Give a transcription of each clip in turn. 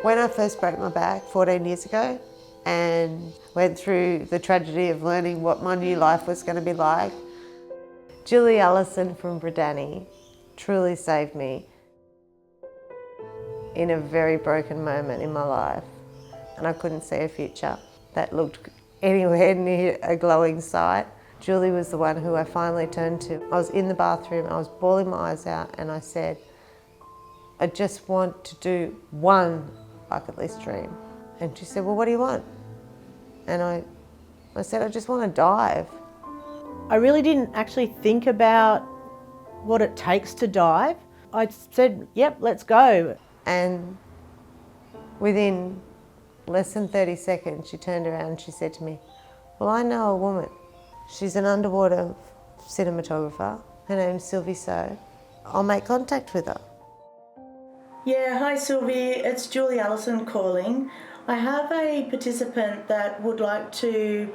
When I first broke my back 14 years ago and went through the tragedy of learning what my new life was going to be like, Julie Allison from Bredani truly saved me in a very broken moment in my life, and I couldn't see a future that looked anywhere near a glowing sight. Julie was the one who I finally turned to. I was in the bathroom, I was bawling my eyes out, and I said, I just want to do one bucket list dream. And she said, well, what do you want? And I said, I just want to dive. I really didn't actually think about what it takes to dive. I said, yep, let's go. And within less than 30 seconds, she turned around and she said to me, well, I know a woman. She's an underwater cinematographer. Her name's Sylvie So. I'll make contact with her. Yeah, hi Sylvie, it's Julie Allison calling. I have a participant that would like to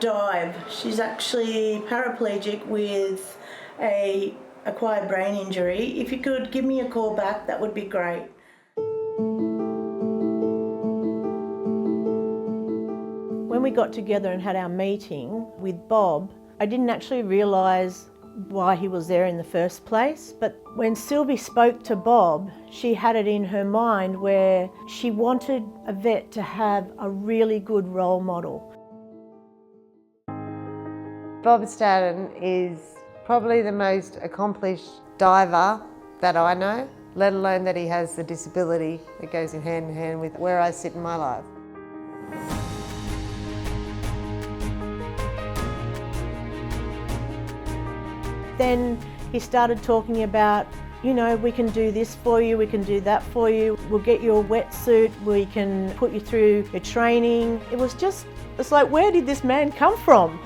dive. She's actually paraplegic with a acquired brain injury. If you could give me a call back, that would be great. When we got together and had our meeting with Bob, I didn't actually realise why he was there in the first place, but when Sylvie spoke to Bob, she had it in her mind where she wanted a vet to have a really good role model. Bob Staden is probably the most accomplished diver that I know, let alone that he has the disability that goes in hand with where I sit in my life. Then he started talking about, you know, we can do this for you, we can do that for you, we'll get you a wetsuit, we can put you through your training. It's like, where did this man come from?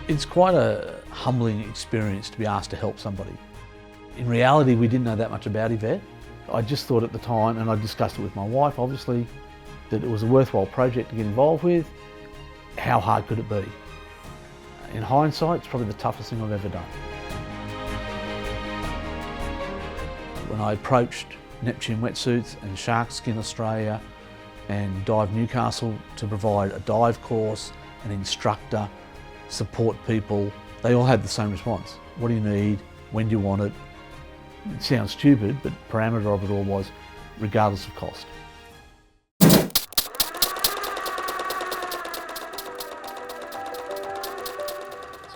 It's quite a humbling experience to be asked to help somebody. In reality, we didn't know that much about Yvette. I just thought at the time, and I discussed it with my wife obviously, that it was a worthwhile project to get involved with. How hard could it be? In hindsight, it's probably the toughest thing I've ever done. When I approached Neptune Wetsuits and Shark Skin Australia and Dive Newcastle to provide a dive course, an instructor, support people, they all had the same response. What do you need? When do you want it? It sounds stupid, but the parameter of it all was regardless of cost.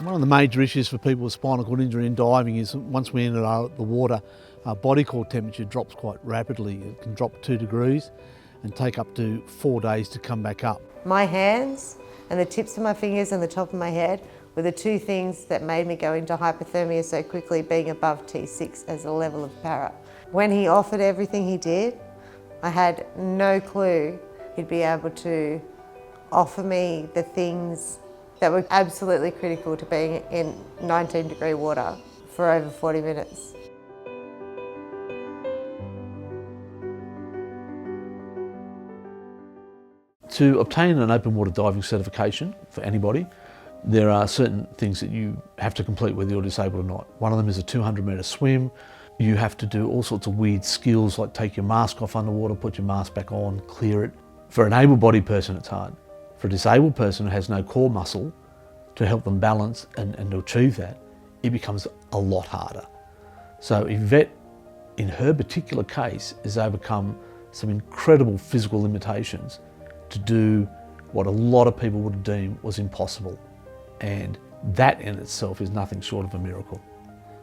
One of the major issues for people with spinal cord injury in diving is once we enter the water, our body core temperature drops quite rapidly. It can drop 2 degrees and take up to 4 days to come back up. My hands and the tips of my fingers and the top of my head were the two things that made me go into hypothermia so quickly, being above T6 as a level of para. When he offered everything he did, I had no clue he'd be able to offer me the things that were absolutely critical to being in 19-degree water for over 40 minutes. To obtain an open water diving certification for anybody, there are certain things that you have to complete whether you're disabled or not. One of them is a 200-metre swim. You have to do all sorts of weird skills like take your mask off underwater, put your mask back on, clear it. For an able-bodied person, it's hard. For a disabled person who has no core muscle to help them balance and to achieve that, it becomes a lot harder. So Yvette, in her particular case, has overcome some incredible physical limitations to do what a lot of people would deem was impossible. And that in itself is nothing short of a miracle.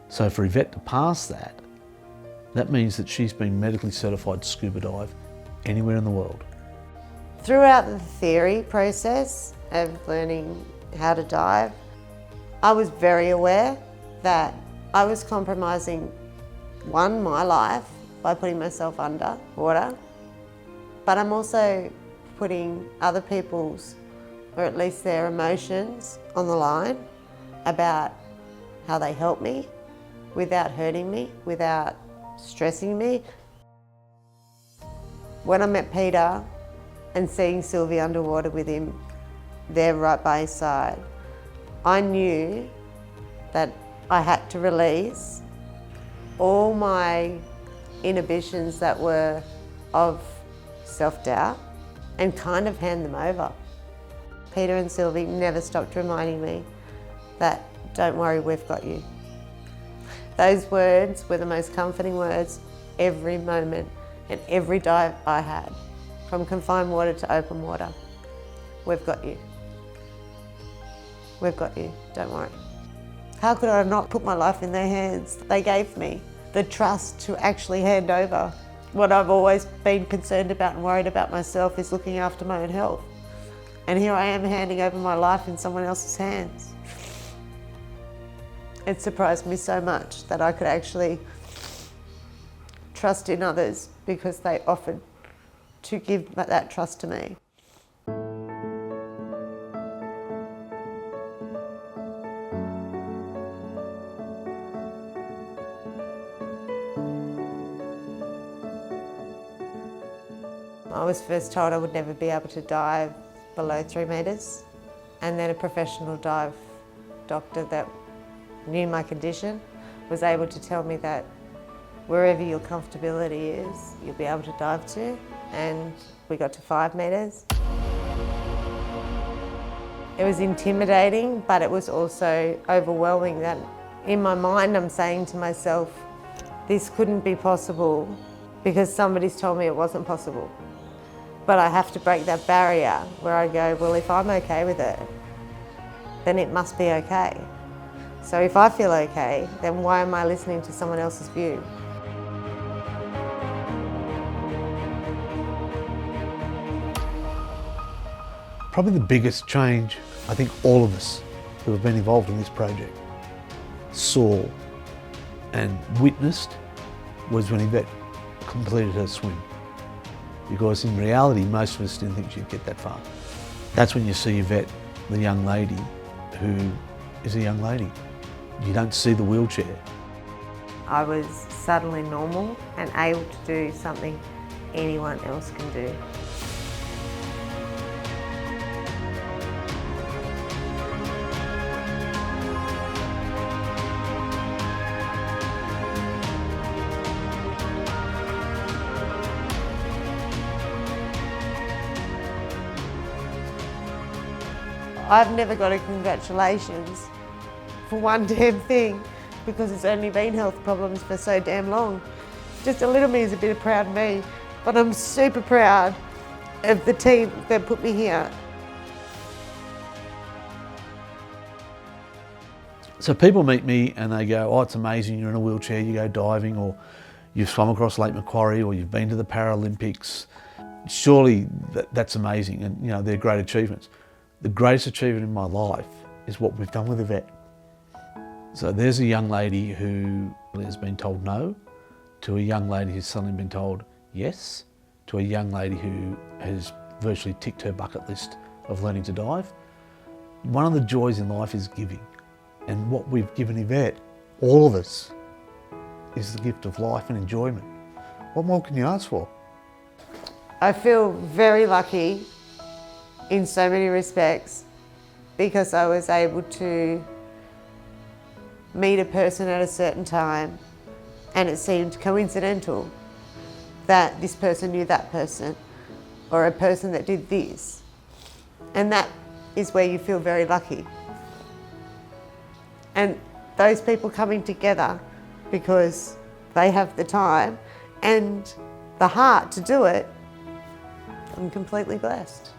So for Yvette to pass that means that she's been medically certified to scuba dive anywhere in the world. Throughout the theory process of learning how to dive, I was very aware that I was compromising, one, my life by putting myself under water, but I'm also putting other people's, or at least their emotions, on the line about how they help me without hurting me, without stressing me. When I met Peter and seeing Sylvie underwater with him there right by his side, I knew that I had to release all my inhibitions that were of self-doubt and kind of hand them over. Peter and Sylvie never stopped reminding me that, don't worry, we've got you. Those words were the most comforting words every moment and every dive I had, from confined water to open water. We've got you. We've got you, don't worry. How could I not put my life in their hands? They gave me the trust to actually hand over. What I've always been concerned about and worried about myself is looking after my own health. And here I am handing over my life in someone else's hands. It surprised me so much that I could actually trust in others because they offered to give that trust to me. I was first told I would never be able to dive below 3 metres, and then a professional dive doctor that knew my condition was able to tell me that wherever your comfortability is, you'll be able to dive to, and we got to 5 metres. It was intimidating, but it was also overwhelming that in my mind I'm saying to myself, this couldn't be possible because somebody's told me it wasn't possible. But I have to break that barrier where I go, well, if I'm okay with it, then it must be okay. So if I feel okay, then why am I listening to someone else's view? Probably the biggest change I think all of us who have been involved in this project saw and witnessed was when Yvette completed her swim. Because in reality, most of us didn't think she'd get that far. That's when you see Yvette, the young lady, who is a young lady. You don't see the wheelchair. I was suddenly normal and able to do something anyone else can do. I've never got a congratulations for one damn thing because it's only been health problems for so damn long. Just a little me is a bit proud of me, but I'm super proud of the team that put me here. So people meet me and they go, oh, it's amazing, you're in a wheelchair, you go diving, or you've swum across Lake Macquarie, or you've been to the Paralympics. Surely that's amazing, and you know, they're great achievements. The greatest achievement in my life is what we've done with Yvette. So there's a young lady who has been told no, to a young lady who's suddenly been told yes, to a young lady who has virtually ticked her bucket list of learning to dive. One of the joys in life is giving. And what we've given Yvette, all of us, is the gift of life and enjoyment. What more can you ask for? I feel very lucky in so many respects because I was able to meet a person at a certain time and it seemed coincidental that this person knew that person or a person that did this. And that is where you feel very lucky. And those people coming together because they have the time and the heart to do it, I'm completely blessed.